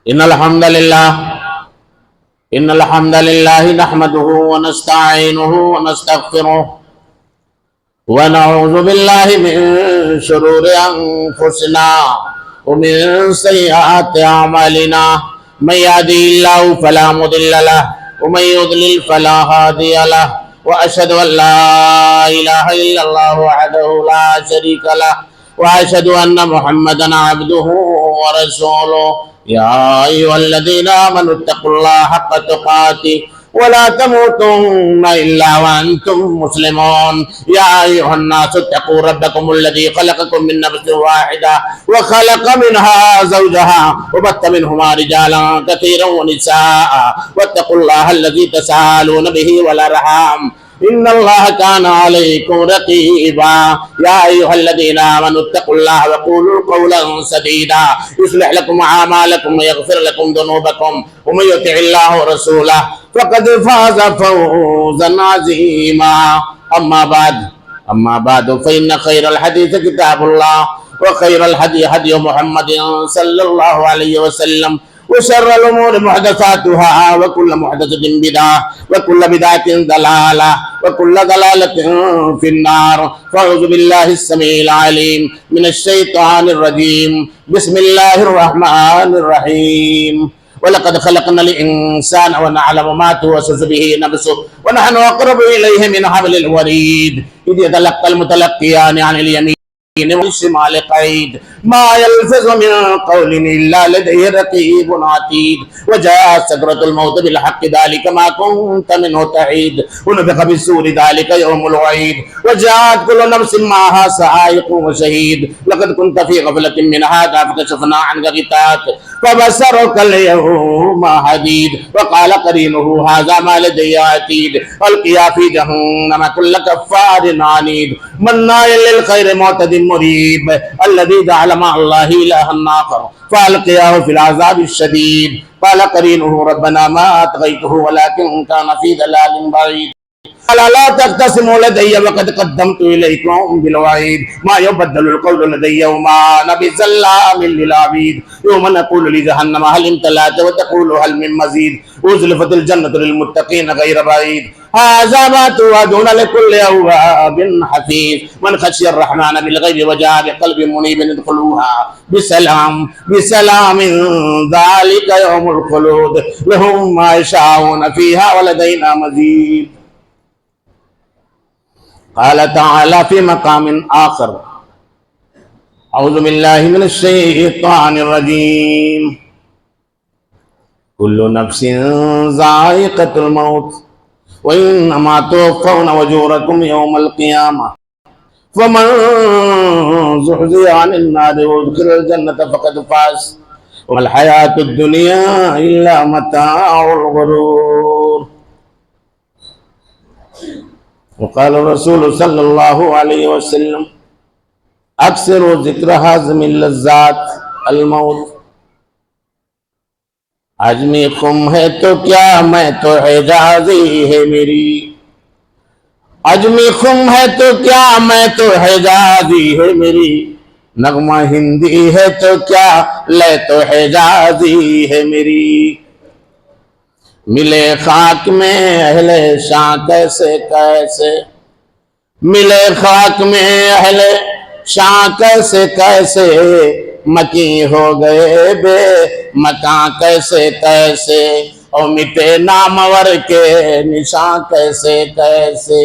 إن الحمد لله إن الحمد لله نحمده ونستعينه ونستغفره ونعوذ بالله من شرور أنفسنا ومن سيئات أعمالنا من يهده الله فلا مضل له ومن يضلل فلا هادي له وأشهد أن لا إله إلا الله وحده لا شريك له وأشهد أن محمدا عبده ورسوله يا أيها الذين آمنوا اتقوا الله حق تقاته ولا تموتن إلا وأنتم مسلمون يا أيها الناس اتقوا ربكم الذي خلقكم من نفس واحدة وخلق منها زوجها وبث منهما رجالا كثيرا ونساء واتقوا الله الذي تساءلون به والأرحام إن الله كان عليكم رقيبا يا أيها الذين آمنوا اتقوا الله وقولوا قولا سديدا يصلح لكم أعمالكم ويغفر لكم ذنوبكم ومن يطع الله ورسوله فقد فاز فوزا عظيما أما بعد فإن خير الحديث كتاب الله وخير الهدي هدي محمد صلى الله عليه وسلم وشر الأمور محدثاتها وكل محدثة بدعة وكل بدعة ضلالة وكل ضلالة في النار فأعوذ بالله السميع العليم من الشيطان الرجيم بسم الله الرحمن الرحيم ولقد خلقنا الإنسان ونعلم ما توسوس به نفسه ونحن أقرب إليه من حبل الوريد إذ يتلقى المتلقيان عن اليمين والشمال قعيد ما يلفظ من قول إلا لديه رقيب عتيد وجاء سكرة الموت بالحق ذلك ما كنت منه تحيد ونفخ بالسور ذلك يوم الوعيد وجاءت كل نفس معها سائق وشهيد لقد كنت في غفلة من هذا فكشفنا عنك غطاءك فبصرك اليوم حديد وقال قرينه هذا ما لدي عتيد القيا في جهنم كل كفار عنيد مناع للخير معتد مريب الذي جعل مع الله إلها آخر فألقياه في العذاب الشديد قال قرينه ربنا ما أطغيته ولكن كان في ضلال بعيد قال لا تختصموا لدي وقد قدمت إليكم بالوعيد ما يبدل القول لدي وما أنا بظلام للعبيد يوم نقول لجهنم هل امتلأت وتقول هل من مزيد أزلفت الجنة للمتقين غير بعيد هذا ما توعدون لكل أواب حفيظ من خشي الرحمن بالغيب وجاء بقلب منيب ادخلوها بسلام ذلك يوم الخلود لهم ما يشاءون فيها ولدينا مزيد قال تعالى في مقام آخر أعوذ بالله من الشيطان الرجيم كل نفس ذائقة الموت وإنما توفون أجوركم يوم القيامة فمن زحزح عن النار وادخل الجنة فقد فاز وما الحياة الدنيا إلا متاع الغرور وقال الرسول صلى الله عليه وسلم اکثروا ذکر حازم اللذات الموت آج میں خم ہے تو کیا میں تو حجازی ہے میری آج میں خم ہے تو کیا میں تو حجازی ہے میری نغمہ ہندی ہے تو کیا لے تو حجازی ہے میری ملے خاک میں اہل شاں کیسے کیسے ملے خاک میں اہل شاں کیسے کیسے مکی ہو گئے بے مکان کیسے کیسے اور مٹے نامور کے نشان کیسے کیسے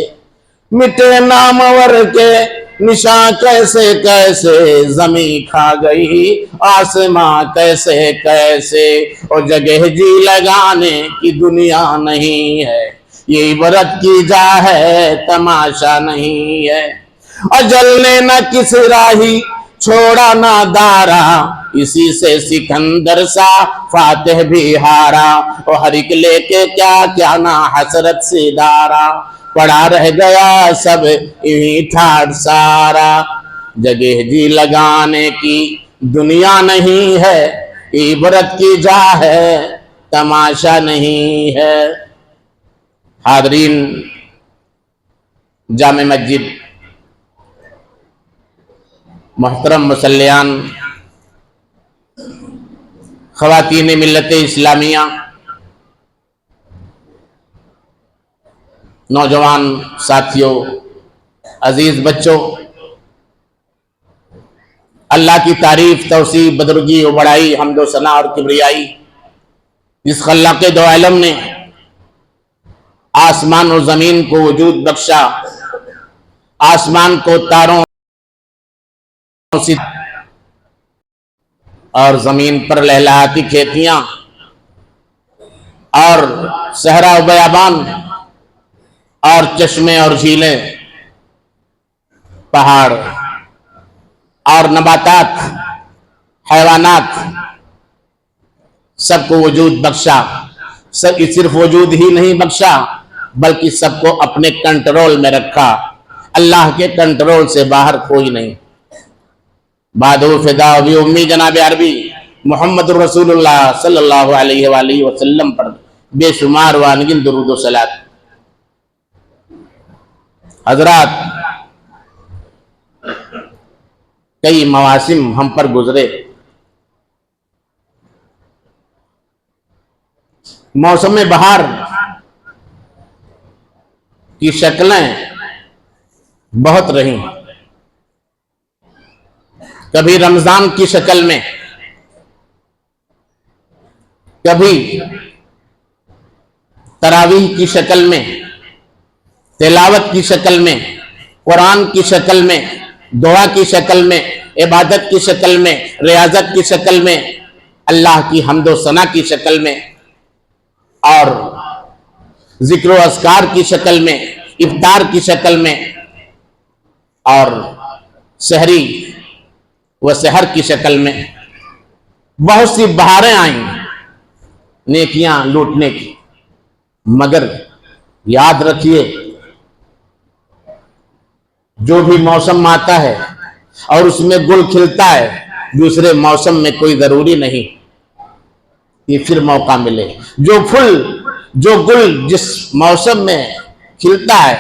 مٹے نامور کے نشان کیسے کیسے زمین کھا گئی آسماں کیسے کیسے اور جگہ جی لگانے کی دنیا نہیں ہے یہ عبرت کی جا ہے تماشا نہیں ہے اجل نے نہ کس راہی چھوڑا نہ دارا اسی سے سکندر سا فاتح بھی ہارا اور ہر ایک لے کے کیا کیا نہ حسرت سے دارا پڑا رہ گیا سب یہی ٹھاٹ سارا جگہ جی لگانے کی دنیا نہیں ہے عبرت کی جا ہے تماشا نہیں ہے حاضرین جامع مسجد محترم مسلیان خواتین ملت اسلامیہ، نوجوان ساتھیوں، عزیز بچوں، اللہ کی تعریف، توصیف، بدرگی و بڑائی، حمد و ثنا اور کبریائی جس خلاق دو عالم نے آسمان و زمین کو وجود بخشا، آسمان کو تاروں سے اور زمین پر لہلاتی کھیتیاں اور صحرا و بیابان اور چشمے اور جھیلیں، پہاڑ اور نباتات، حیوانات، سب کو وجود بخشا۔ صرف وجود ہی نہیں بخشا بلکہ سب کو اپنے کنٹرول میں رکھا۔ اللہ کے کنٹرول سے باہر کوئی نہیں۔ بادو فدا بھی امی جناب عربی محمد رسول اللہ صلی اللہ علیہ وآلہ وسلم پر بے شمار وانگن درود و صلات۔ حضرات، کئی مواسم ہم پر گزرے۔ موسم بہار کی شکلیں بہت رہی، کبھی رمضان کی شکل میں، کبھی تراویح کی شکل میں، تلاوت کی شکل میں، قرآن کی شکل میں، دعا کی شکل میں، عبادت کی شکل میں، ریاضت کی شکل میں، اللہ کی حمد و ثنا کی شکل میں، اور ذکر و اذکار کی شکل میں، افطار کی شکل میں، اور سحری و سحر کی شکل میں بہت سی بہاریں آئیں نیکیاں لوٹنے کی۔ مگر یاد رکھیے، جو بھی موسم آتا ہے اور اس میں گل کھلتا ہے، دوسرے موسم میں کوئی ضروری نہیں کہ پھر موقع ملے۔ جو گل جس موسم میں کھلتا ہے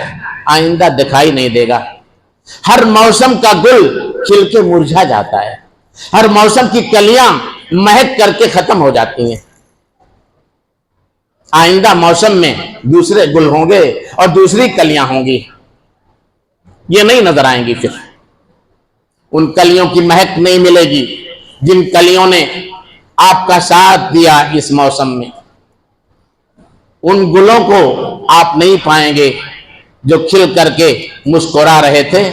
آئندہ دکھائی نہیں دے گا۔ ہر موسم کا گل کھل کے مرجھا جاتا ہے، ہر موسم کی کلیاں مہک کر کے ختم ہو جاتی ہیں۔ آئندہ موسم میں دوسرے گل ہوں گے اور دوسری کلیاں ہوں گی، یہ نہیں نظر آئیں گی۔ پھر ان کلیوں کی مہک نہیں ملے گی جن کلیوں نے آپ کا ساتھ دیا اس موسم میں۔ ان گلوں کو آپ نہیں پائیں گے جو کھل کر کے مسکرا رہے تھے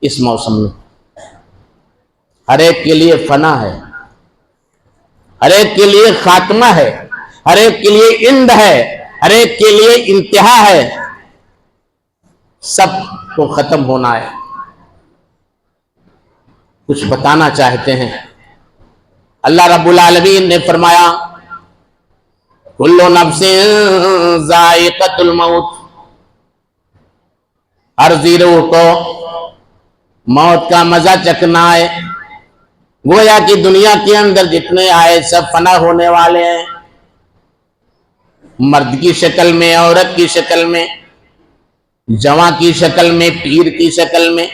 اس موسم میں۔ ہر ایک کے لیے فنا ہے، ہر ایک کے لیے خاتمہ ہے، ہر ایک کے لیے اند ہے، ہر ایک کے لیے انتہا ہے۔ سب کو ختم ہونا ہے۔ کچھ بتانا چاہتے ہیں۔ اللہ رب العالمین نے فرمایا کل نفس ذائقۃ الموت، ہر ذی روح کو موت کا مزہ چکھنا ہے۔ گویا کہ دنیا کے اندر جتنے آئے سب فنا ہونے والے ہیں، مرد کی شکل میں، عورت کی شکل میں، جواں کی شکل میں، پیر کی شکل میں،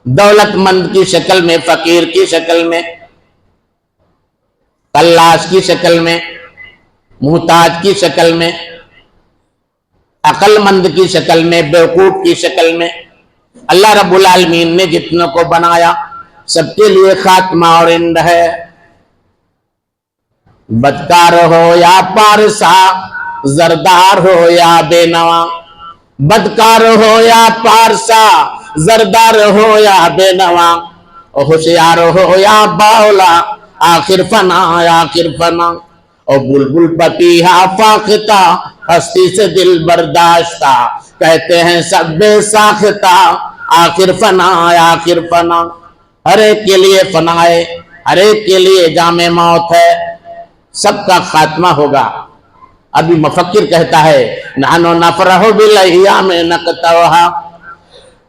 دولت مند کی شکل میں، فقیر کی شکل میں، کلاش کی شکل میں، محتاج کی شکل میں، عقل مند کی شکل میں، بیوقوف کی شکل میں۔ اللہ رب العالمین نے جتنوں کو بنایا سب کے لیے خاتمہ اور اند ہے۔ بدکار ہو یا پارسا، زردار ہو یا بے نوا، بدکار ہو یا پارسا، زردار ہو یا بے نوا، ہوشیار ہو یا باولا، آخر فنا آخر فنا، اور بلبل پپیہا فاختہ، ہستی سے دل برداشتہ، کہتے ہیں سب بے ساختہ، آخر فنا آخر فنا۔ ہر ایک کے لیے فنا ہے، ہر ایک کے لیے جام موت ہے، سب کا خاتمہ ہوگا۔ ابھی مفکر کہتا ہے نحنو نفرح بالایام نقطعها،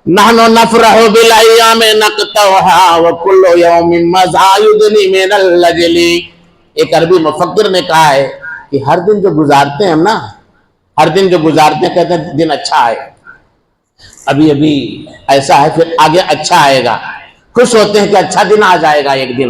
نحنو نفرح بالایام نقطعها وکل یوم مضى یدنی من اللجل۔ ایک عربی مفکر نے کہا ہے کہ ہر دن جو گزارتے ہیں ہم نا، ہر دن جو گزارتے ہیں کہتے ہیں دن اچھا آئے، ابھی ایسا ہے پھر آگے اچھا آئے گا، خوش ہوتے ہیں کہ اچھا دن آ جائے گا ایک دن،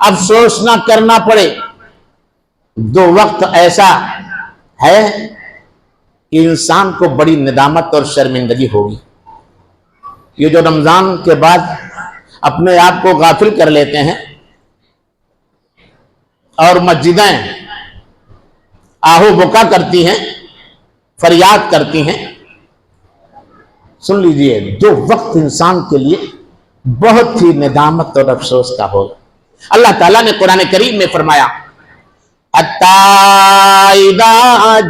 افسوس نہ کرنا پڑے. دو وقت ایسا ہے کہ انسان کو بڑی ندامت اور شرمندگی ہوگی. یہ جو رمضان کے بعد اپنے آپ کو غافل کر لیتے ہیں اور مسجدیں آہو بکا کرتی ہیں, فریاد کرتی ہیں, سن لیجئے دو وقت انسان کے لیے بہت ہی ندامت اور افسوس کا ہوگا. اللہ تعالیٰ نے قرآن کریم میں فرمایا حَتَّى إِذَا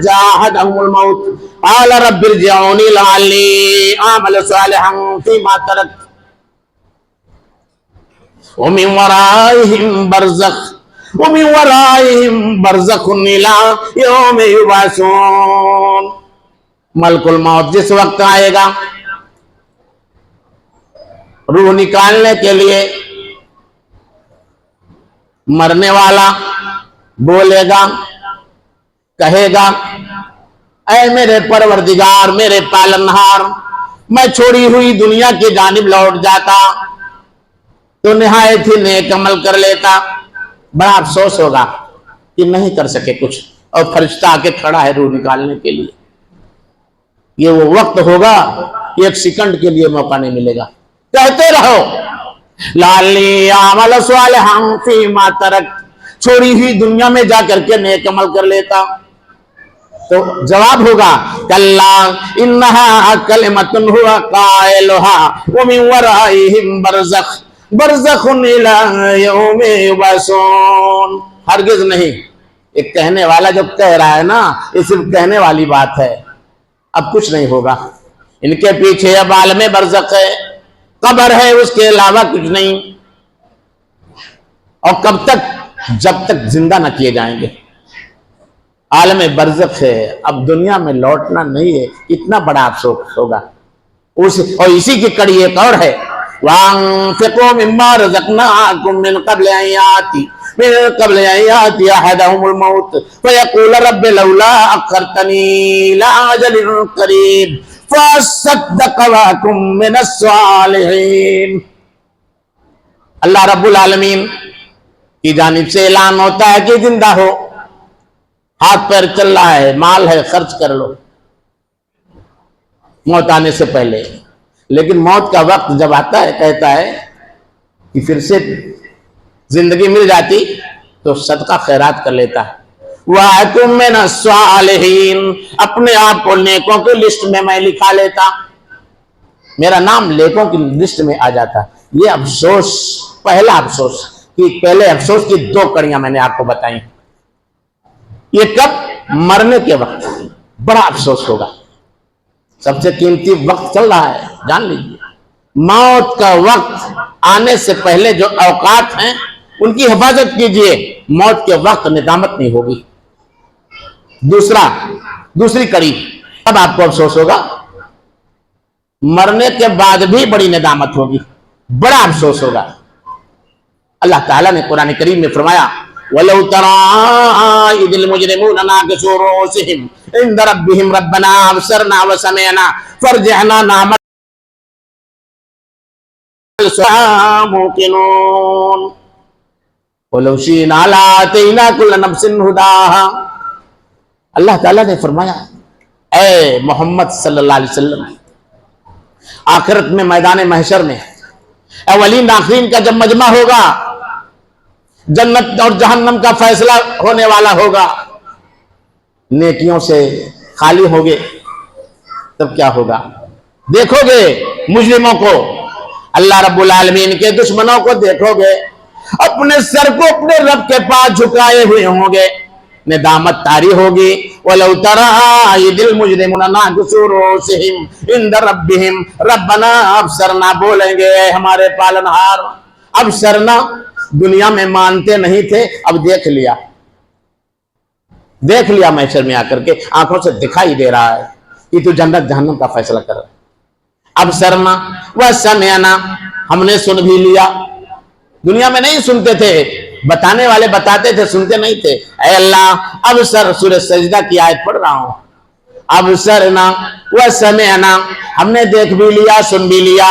جَاءَتْهُمُ الْمَوْتُ قَالَ رَبِّ ارْجِعُونِ لَعَلِّي أَعْمَلُ صَالِحًا فِيمَا تَرَكْتُ وَمِنْ وَرَائِهِمْ بَرْزَخٌ إِلَىٰ يَوْمِ يُبْعَثُونَ. ملک الموت جس وقت آئے گا روح نکالنے کے لیے, مرنے والا بولے گا, کہے گا اے میرے پروردگار, میرے پالنہار, میں چھوڑی ہوئی دنیا کی جانب لوٹ جاتا تو نہایت ہی نیک عمل کر لیتا. بڑا افسوس ہوگا کہ نہیں کر سکے کچھ, اور فرشتہ آ کے کھڑا ہے روح نکالنے کے لیے. یہ وہ وقت ہوگا کہ ایک سیکنڈ کے لیے موقع نہیں ملے گا. کہتے رہو لعلی اعمل صالحا فیما ترکت, چھوڑی ہوئی دنیا میں جا کر کے نیک عمل کر لیتا. تو جواب ہوگا کلا انہا کلمۃ ہوا قائلہا ومن ورائہم برزخ الی یوم یبعثون. ہرگز نہیں, ایک کہنے والا جو کہہ رہا ہے نا, یہ صرف کہنے والی بات ہے, اب کچھ نہیں ہوگا. ان کے پیچھے اب عالم برزخ ہے, قبر ہے, اس کے علاوہ کچھ نہیں. اور کب تک؟ جب تک زندہ نہ کیے جائیں گے. عالم برزخ ہے, اب دنیا میں لوٹنا نہیں ہے. اتنا بڑا افسوس ہوگا. اور اسی کی کڑی ایک اور ہے وَأَنفِقُوا مِمَّا رَزَقْنَاكُم مِّن قَبْلِ أَن يَأْتِيَ أَحَدَهُمُ الْمَوْتُ فَيَقُولَ رَبِّ لَوْلَا أَخَّرْتَنِي إِلَىٰ أَجَلٍ قَرِيبٍ فَأَصَّدَّقَ وَأَكُن مِّنَ الصَّالِحِينَ. اللہ رب العالمین کی جانب سے اعلان ہوتا ہے کہ زندہ ہو, ہاتھ پیر چل رہا ہے, مال ہے, خرچ کر لو موت آنے سے پہلے. لیکن موت کا وقت جب آتا ہے, کہتا ہے کہ پھر سے زندگی مل جاتی تو صدقہ خیرات کر لیتا ہے. وَأَكُن مِّنَ الصَّالِحِينَ, اپنے آپ کو نیکوں کی لسٹ میں میں لکھا لیتا, میرا نام نیکوں کی لسٹ میں آ جاتا. یہ افسوس, پہلا افسوس, کہ پہلے افسوس کی دو کڑیاں میں نے آپ کو بتائیں. یہ کب؟ مرنے کے وقت بڑا افسوس ہوگا. سب سے قیمتی وقت چل رہا ہے, جان لیجیے. موت کا وقت آنے سے پہلے جو اوقات ہیں ان کی حفاظت کیجئے, موت کے وقت ندامت نہیں ہوگی. دوسری کڑی, اب آپ کو افسوس ہوگا, مرنے کے بعد بھی بڑی ندامت ہوگی, بڑا افسوس ہوگا. اللہ تعالیٰ نے قرآن کریم میں فرمایا وَلَوْ تَرَىٰ إِذِ الْمُجْرِمُونَ نَاكِسُو رُءُوسِهِمْ عِندَ رَبِّهِمْ رَبَّنَا أَبْصَرْنَا وَسَمِعْنَا فَارْجِعْنَا نَعْمَلْ صَالِحًا مُوقِنُونَ وَلَوْ شِئْنَا لَآتَيْنَا كُلَّ نَفْسٍ هُدَاهَا. اللہ تعالیٰ نے فرمایا اے محمد صلی اللہ علیہ وسلم, آخرت میں میدان محشر میں اولین آخرین کا جب مجمع ہوگا, جنت اور جہنم کا فیصلہ ہونے والا ہوگا, نیکیوں سے خالی ہوگے, تب کیا ہوگا؟ دیکھو گے مجرموں کو, اللہ رب العالمین کے دشمنوں کو دیکھو گے, اپنے سر کو اپنے رب کے پاس جھکائے ہوئے ہوں گے, ندامت طاری ہوگی. وَلَوْ تَرَىٰ إِذِ الْمُجْرِمُونَ نَاكِسُو رُءُوسِهِمْ عِندَ رَبِّهِمْ رَبَّنَا أَبْصَرْنَا, بولیں گے اے ہمارے پالنہار, ابصرنا, دنیا میں مانتے نہیں تھے, اب دیکھ لیا محشر میں آ کر کے, آنکھوں سے دکھائی دے رہا ہے کہ تو جنت جہنم کا فیصلہ کر رہا ہے. ابصرنا وسمعنا, ہم نے سن بھی لیا. دنیا میں نہیں سنتے تھے, بتانے والے بتاتے تھے, سنتے نہیں تھے. اے اللہ, ابصر, سورہ سجدہ کی آیت پڑھ رہا ہوں, ابصرنا وسمعنا, ہم نے دیکھ بھی لیا, سن بھی لیا.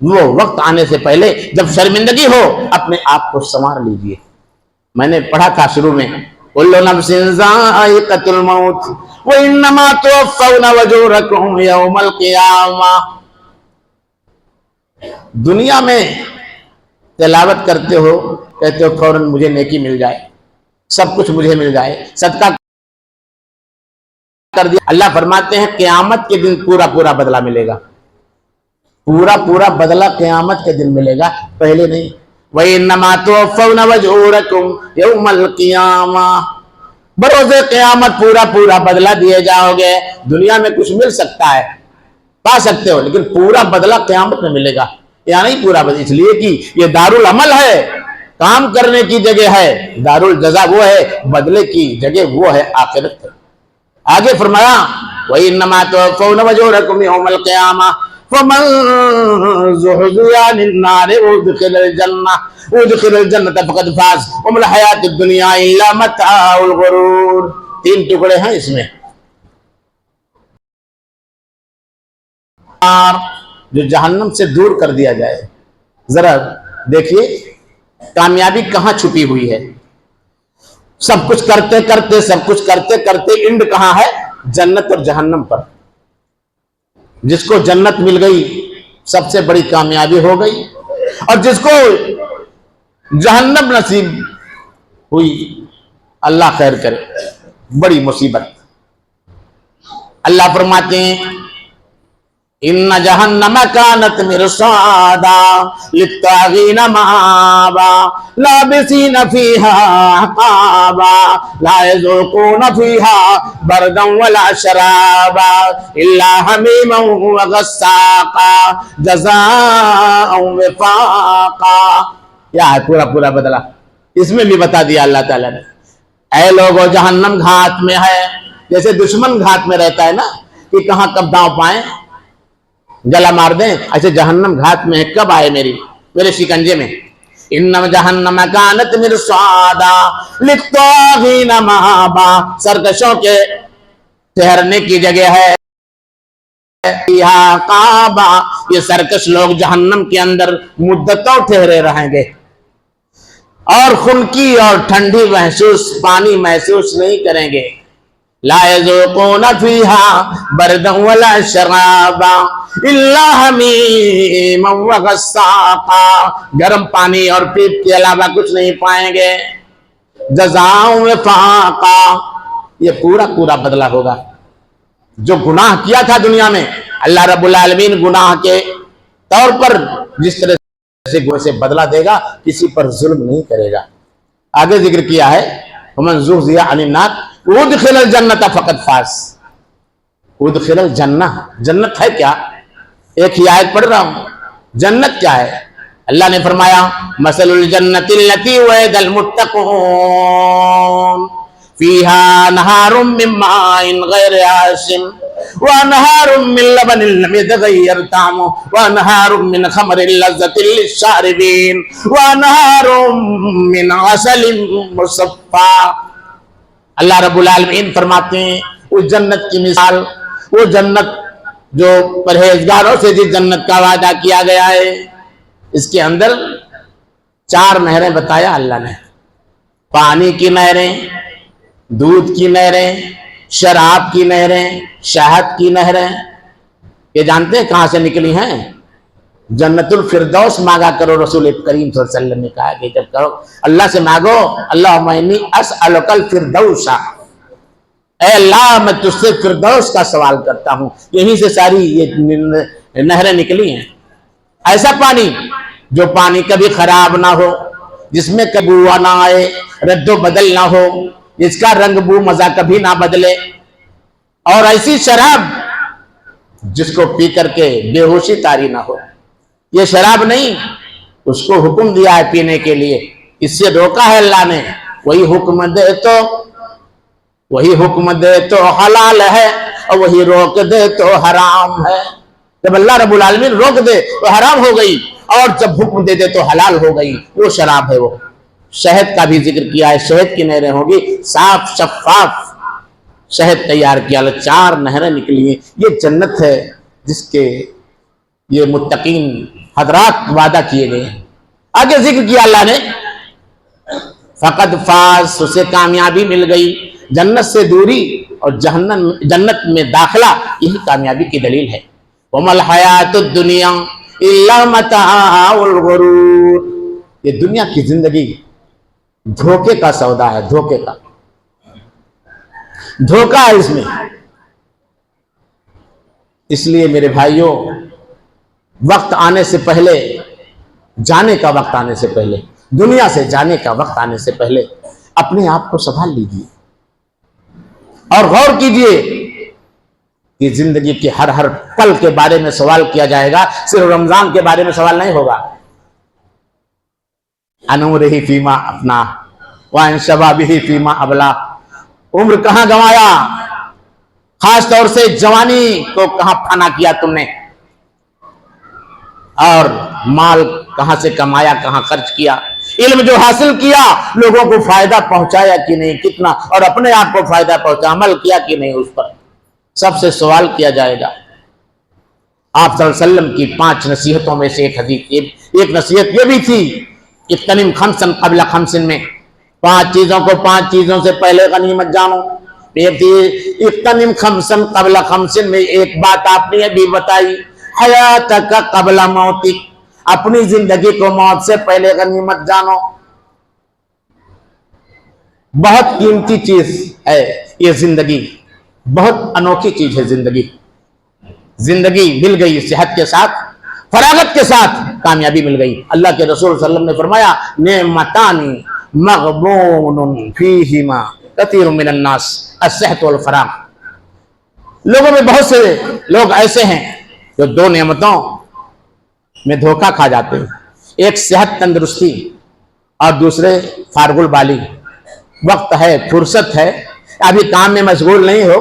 وہ وقت آنے سے پہلے جب شرمندگی ہو اپنے آپ کو سنوار لیجئے۔ میں نے پڑھا تھا شروع میں کل نفس ذائقۃ الموت وانما توفون اجورکم یوم القیامہ۔ دنیا میں تلاوت کرتے ہو، کہتے ہو فوراً مجھے نیکی مل جائے، سب کچھ مجھے مل جائے، صدقہ کر دیا۔ اللہ فرماتے ہیں قیامت کے دن پورا پورا بدلہ ملے گا، پورا پورا بدلہ قیامت کے دن ملے گا، پہلے نہیں۔ وَإِنَّمَا تُوَفَّوْنَ وَأُجُورَكُمْ يَوْمَ الْقِيَامَةِ، بروز قیامت پورا پورا بدلہ دیے جاؤ گے۔ دنیا میں کچھ مل سکتا ہے، پا سکتے ہو، لیکن پورا بدلہ قیامت میں ملے گا۔ یا نہیں پورا بدلہ، اس لیے کہ یہ دارالعمل ہے، کام کرنے کی جگہ ہے، دارالجزا وہ ہے، بدلے کی جگہ وہ ہے آخرت۔ آگے فرمایا وَإِنَّمَا تُوَفَّوْنَ وَأُجُورَكُمْ يَوْمَ الْقِيَامَةِ فَمَنْ زُحْزِحَ عَنِ النَّارِ وَأُدْخِلَ الْجَنَّةَ فَقَدْ فَازَ وَمَا الْحَيَاةُ الدُّنْيَا إِلَّا مَتَاعُ الْغُرُورِ۔ تین ٹکڑے ہیں اس میں۔ جو جہنم سے دور کر دیا جائے، ذرا دیکھیے کامیابی کہاں چھپی ہوئی ہے۔ سب کچھ کرتے کرتے سب کچھ کرتے کرتے اینڈ کہاں ہے؟ جنت اور جہنم پر۔ جس کو جنت مل گئی سب سے بڑی کامیابی ہو گئی، اور جس کو جہنم نصیب ہوئی اللہ خیر کرے، بڑی مصیبت۔ اللہ فرماتے ہیں ان جہنم کانت مرصادا للطاغین مآبا لابسین فیہا احقابا لا یذوقون فیہا بردا ولا شرابا الا حمیما وغساقا جزاء وفاقا۔ کیا ہے پورا پورا بدلہ؟ اس میں بھی بتا دیا اللہ تعالیٰ نے۔ اے لوگو جہنم گھات میں ہے، جیسے دشمن گھات میں رہتا ہے نا کہ کہاں کب داؤں پائیں، گلا مار دیں، ایسے جہنم گھات میں ہے، کب آئے میرے شکنجے میں۔ انم جہنم کانت مرصادا للطاغین مآبا، سرکشوں کے ٹھہرنے کی جگہ ہے۔ کعبہ، یہ سرکش لوگ جہنم کے اندر مدتوں ٹھہرے رہیں گے، اور خنکی اور ٹھنڈی محسوس، پانی محسوس نہیں کریں گے۔ لا یذوقون فیہا بردا ولا شرابا الا حمیما وغساقا، گرم پانی اور پیپ کے علاوہ کچھ نہیں پائیں گے۔ جزاء وفاقا، یہ پورا پورا بدلہ ہوگا۔ جو گناہ کیا تھا دنیا میں، اللہ رب العالمین گناہ کے طور پر جس طرح سے بدلہ دے گا، کسی پر ظلم نہیں کرے گا۔ آگے ذکر کیا ہے وَمَنْ زُحْزِحَ عَنِ النَّارِ وَأُدْخِلَ الْجَنَّةَ فَقَدْ فَازَ۔ ادخل الجنہ، جنت ہے کیا؟ ایک ہی آیت پڑھ رہا ہوں، جنت کیا ہے؟ اللہ نے فرمایا مثل الجنت التي وعد المتقون فيها نهار من ماء غير آسن وانهار من لبن لم يتغير طعمه وانهار من خمر لذة للشاربين وانهار من عسل مصفى۔ اللہ رب العالمین فرماتے ہیں اس جنت کی مثال، وہ جنت جو پرہیزگاروں سے جس جنت کا وعدہ کیا گیا ہے، اس کے اندر 4 نہریں بتایا اللہ نے، پانی کی نہریں، دودھ کی نہریں، شراب کی نہریں، شہد کی نہریں۔ یہ جانتے ہیں کہاں سے نکلی ہیں؟ جنت الفردوس مانگا کرو، رسول کریم صلی اللہ علیہ وسلم نے کہا کہ جب کرو اللہ سے مانگو اللہم انی اسألک الفردوس، اے اللہ میں تجھ سے فردوس کا سوال کرتا ہوں۔ یہیں سے ساری یہ نہریں نکلی ہیں۔ ایسا پانی جو پانی کبھی خراب نہ ہو، جس میں کبھی بو نہ آئے، رد و بدل نہ ہو، جس کا رنگ بو مزہ کبھی نہ بدلے، اور ایسی شراب جس کو پی کر کے بے ہوشی طاری نہ ہو۔ یہ شراب نہیں، اس کو حکم دیا ہے پینے کے لیے، اس سے روکا ہے اللہ نے۔ وہی حکم دے تو حلال ہے، اور وہی روک دے تو حرام ہے۔ جب اللہ رب العالمین روک دے تو حرام ہو گئی، اور جب حکم دے دے تو حلال ہو گئی، وہ شراب ہے۔ وہ شہد کا بھی ذکر کیا ہے، شہد کی نہریں ہوگی، صاف شفاف شہد تیار کیا، 4 نہریں نکلی ہیں۔ یہ جنت ہے جس کے یہ متقین حضرات وعدہ کیے گئے ہیں۔ آگے ذکر کیا اللہ نے، فقد فاز، اسے کامیابی مل گئی، جنت سے دوری اور جنت میں داخلہ، یہی کامیابی کی دلیل ہے۔ وَمَا الْحَيَاةُ الدُّنْيَا إِلَّا مَتَاعُ الْغُرُورِ، یہ دنیا کی زندگی دھوکے کا سودا ہے، دھوکے کا دھوکہ ہے اس میں۔ اس لیے میرے بھائیوں، وقت آنے سے پہلے، جانے کا وقت آنے سے پہلے، دنیا سے جانے کا وقت آنے سے پہلے اپنے آپ کو سنبھال لیجیے اور غور کیجیے کہ زندگی کے ہر پل کے بارے میں سوال کیا جائے گا، صرف رمضان کے بارے میں سوال نہیں ہوگا۔ انورہ فیما اپنا وان شبابہ فیما ابلا، عمر کہاں گنوایا، خاص طور سے جوانی کو کہاں فنا کیا تم نے، اور مال کہاں سے کمایا، کہاں خرچ کیا، علم جو حاصل کیا لوگوں کو فائدہ پہنچایا کہ نہیں، کتنا، اور اپنے آپ کو فائدہ پہنچا، عمل کیا کہ نہیں، اس پر سب سے سوال کیا جائے گا۔ آپ صلی اللہ علیہ وسلم کی 5 نصیحتوں میں سے ایک نصیحت یہ بھی تھی، اغتنم خمسا قبل خمسن، میں 5 چیزوں کو 5 چیزوں سے پہلے غنیمت جانو۔ ایک تھی اغتنم خمسا قبل خمسن میں ایک بات آپ نے بھی بتائی، حیاتک قبل موتک، اپنی زندگی کو موت سے پہلے غنیمت جانو۔ بہت قیمتی چیز ہے یہ زندگی، بہت انوکھی چیز ہے زندگی۔ زندگی مل گئی صحت کے ساتھ، فراغت کے ساتھ کامیابی مل گئی۔ اللہ کے رسول صلی اللہ علیہ وسلم نے فرمایا، نعمتان مغبون فیہما کثیر من الناس، الصحت والفراغ۔ لوگوں میں بہت سے لوگ ایسے ہیں جو 2 نعمتوں میں دھوکہ کھا جاتے ہیں، ایک صحت تندرستی اور دوسرے فارغ البالی، وقت ہے، فرصت ہے، ابھی کام میں مشغول نہیں ہو،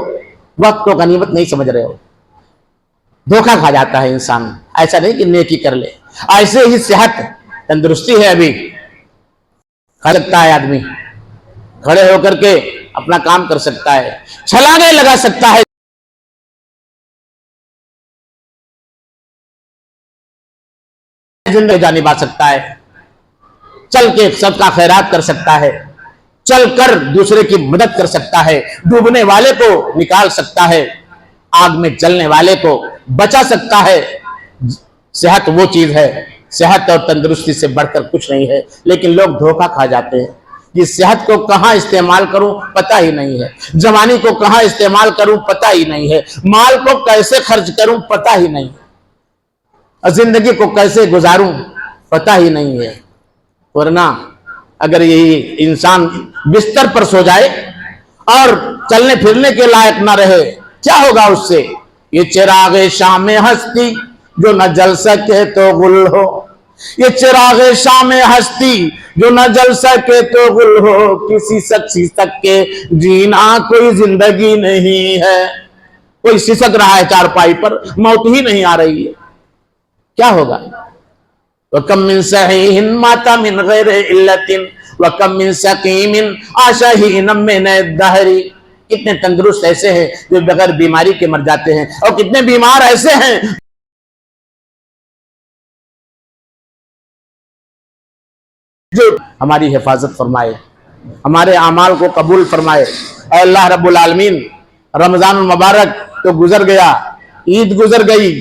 وقت کو غنیمت نہیں سمجھ رہے ہو، دھوکہ کھا جاتا ہے انسان۔ ایسا نہیں کہ نیکی کر لے، ایسے ہی صحت تندرستی ہے، ابھی کھا سکتا ہے آدمی، کھڑے ہو کر کے اپنا کام کر سکتا ہے، چھلانگیں لگا سکتا ہے، زندگی جانب آ سکتا ہے، چل کے سب کا خیرات کر سکتا ہے، چل کر دوسرے کی مدد کر سکتا ہے، ڈوبنے والے کو نکال سکتا ہے، آگ میں جلنے والے کو بچا سکتا ہے۔ صحت وہ چیز ہے، صحت اور تندرستی سے بڑھ کر کچھ نہیں ہے، لیکن لوگ دھوکہ کھا جاتے ہیں۔ یہ صحت کو کہاں استعمال کروں پتہ ہی نہیں ہے، جوانی کو کہاں استعمال کروں پتہ ہی نہیں ہے، مال کو کیسے خرچ کروں پتہ ہی نہیں ہے، زندگی کو کیسے گزاروں پتہ ہی نہیں ہے۔ ورنہ اگر یہی انسان بستر پر سو جائے اور چلنے پھرنے کے لائق نہ رہے، کیا ہوگا اس سے؟ یہ چراغ شام ہستی جو نہ جل سکے تو غل ہو، یہ چراغ شام ہستی جو نہ جل سکے تو غل ہو، کسی شخص تک کے جینا کوئی زندگی نہیں ہے۔ کوئی سسک رہا ہے چارپائی پر، موت ہی نہیں آ رہی ہے، کیا ہوگا؟ وَكَمْ مِنْ صَحِيحٍ مَاتَ مِنْ غَيْرِ عِلَّةٍ وَكَمْ مِنْ سَقِيمٍ عَاشَ حِينًا مِنَ الدَّهْرِ، کتنے تندرست ایسے ہیں جو بغیر بیماری کے مر جاتے ہیں، اور کتنے بیمار ایسے ہیں جو ہماری حفاظت فرمائے، ہمارے اعمال کو قبول فرمائے۔ اے اللہ رب العالمین، رمضان المبارک تو گزر گیا، عید گزر گئی،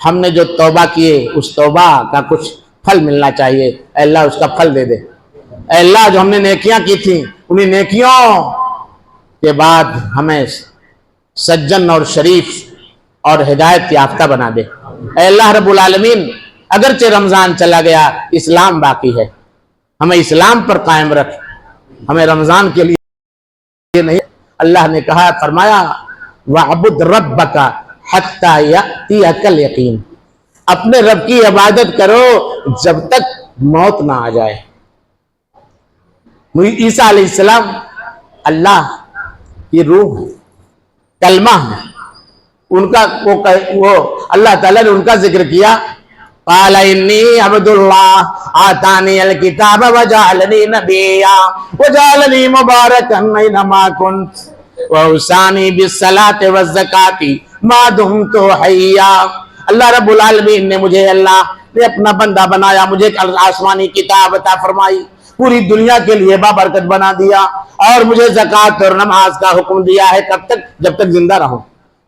ہم نے جو توبہ کیے اس توبہ کا کچھ پھل ملنا چاہیے، اے اللہ اس کا پھل دے دے۔ اے اللہ جو ہم نے نیکیاں کی تھیں، انہیں نیکیوں کے بعد ہمیں سجن اور شریف اور ہدایت یافتہ بنا دے۔ اے اللہ رب العالمین، اگرچہ رمضان چلا گیا، اسلام باقی ہے، ہمیں اسلام پر قائم رکھ، ہمیں رمضان کے لیے نہیں۔ اللہ نے کہا، فرمایا وَعْبُدْ رَبَّكَ حَتَّى يَأْتِيَكَ الْيَقِينُ، اپنے رب کی عبادت کرو جب تک موت نہ آ جائے۔ عیسیٰ علیہ السلام اللہ کی روح، کلمہ، ان کا وہ اللہ تعالیٰ نے ان کا ذکر کیا، قال انی عبد اللہ آتانی الکتاب وجعلنی نبیا وجعلنی مبارکا اینما کنت وأوصانی بالصلاۃ والزکاۃ ما دمت حیا۔ اللہ رب العالمین نے مجھے اللہ نے اپنا بندہ بنایا، مجھے ایک آسمانی کتاب عطا فرمائی، پوری دنیا کے لیے بابرکت بنا دیا، اور مجھے زکوٰۃ اور نماز کا حکم دیا ہے۔ کب تک؟ جب تک زندہ رہوں۔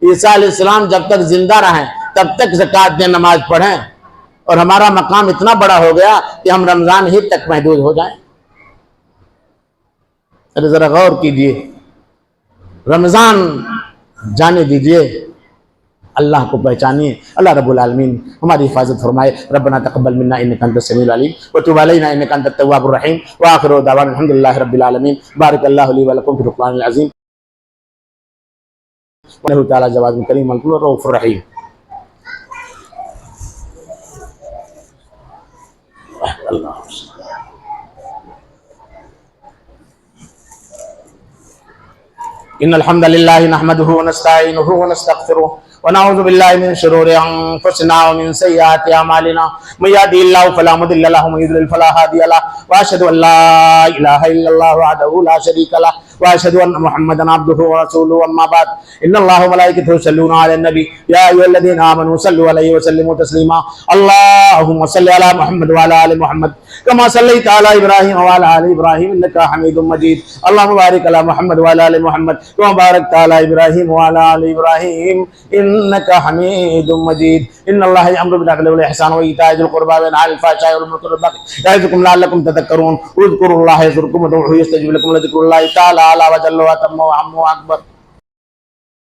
عیسیٰ علیہ السلام جب تک زندہ رہیں تب تک زکوٰۃ دیں، نماز پڑھیں، اور ہمارا مقام اتنا بڑا ہو گیا کہ ہم رمضان ہی تک محدود ہو جائیں۔ ذرا غور کیجئے، رمضان جانے دیجئے، اللہ کو پہچانیے۔ اللہ رب العالمین ہماری حفاظت فرمائے۔ ربنا تقبل منا انک انت السمیع العلیم وتب علینا انک انت التواب الرحیم وآخر دعوانا الحمد للہ رب العالمین۔ بارک اللہ لی ولکم فی القرآن العظیم وانہ تعالی جواد کریم الرؤوف الرحیم۔ ان الحمد للہ نحمده ونستعینه ونستغفره ونعوذ باللہ من شرور انفسنا ومن سیئات اعمالنا من یهده اللہ فلا مضل له ومن یضلل فلا هادی له واشهد ان لا الہ الا اللہ وحدہ لا شریک له واشهد ان محمدا عبده ورسوله اما بعد ان اللہ وملائکته یصلون علی النبی یا ایھا الذین آمنوا صلوا علیہ وسلموا تسلیما اللهم صل علی محمد وعلی آل محمد كما صليت على ابراہیم وعلى آل ابراہیم انک حمید مجید اللهم بارک علی محمد وعلى آل محمد كما باركت على ابراہیم وعلى آل ابراہیم انك حمید مجید۔ ان اللہ یامر بالعدل والاحسان وایتاء ذی القربى وینہی عن الفحشاء والمنکر والبغی یعظکم لعلکم تذکرون اذکروا اللہ یذکرکم وادعوہ یستجب لکم ولذکر اللہ تعالی اعلی وجل واتم واعم واکبر۔